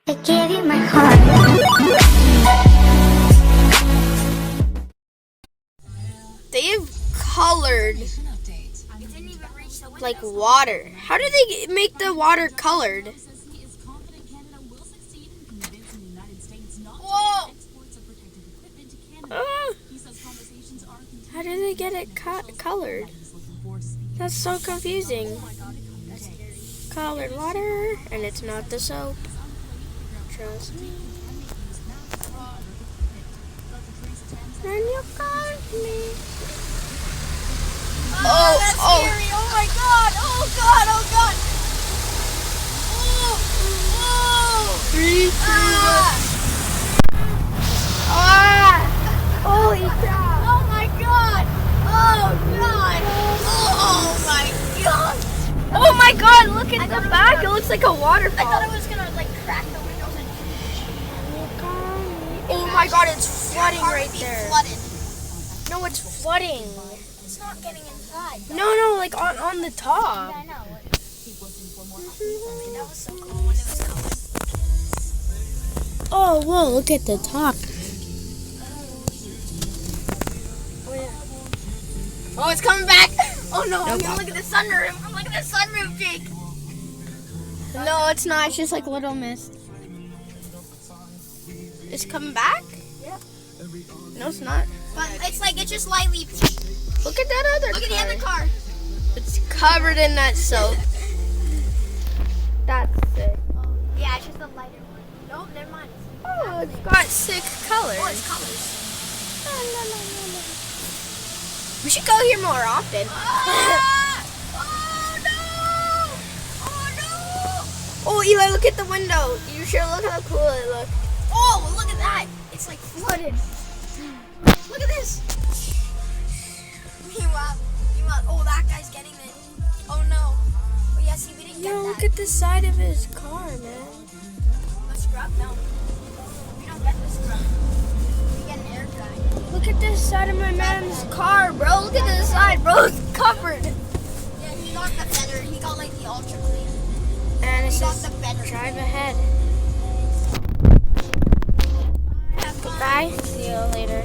I gave you my heart. They've colored like water. How do they make the water colored? Whoa! How do they get it colored? That's so confusing. Colored water, and it's not the soap. Trust me. And you got me. That's scary. Oh my god. Oh god. Oh god. Oh. 3, 2, 1. Holy crap. Oh my god. Oh god. Oh my god. Oh my god, look at the back. It looks like a waterfall. I thought it was gonna like crack the windows and Oh my god, it's flooding right there. flooded. No, it's flooding. It's not getting inside. No, like on the top. Yeah, I know. That was so cool when it was coming. Oh, whoa, look at the top. Oh, it's coming back. Oh no, I'm gonna look at the sunroof. I'm looking at the sunroof, Jake. No, it's not. It's just like little mist. It's coming back? Yeah. No, it's not. But it's like it's just lightly. Look at that other Look car. at the other car. It's covered in that soap. That's sick. Yeah, it's just a lighter one. Nope, never mind. Oh, it's got 6 colors. Oh, it's colors. We should go here more often. Ah! Oh no! Oh, Eli, look at the window. You sure look how cool it looks. Oh, look at that! It's like flooded. Look at this. Meanwhile, oh, that guy's getting it. Oh no. Oh yeah, see, we didn't get No, that. look at the side of his car, man. The scrub? No. We don't get the scrub. We get an air dry. Look at this side of my man's car, bro. Look at this side, bro. It's covered. Yeah, he got the better. He got like the ultra clean. And it He got says the better. drive ahead. Bye. See you later.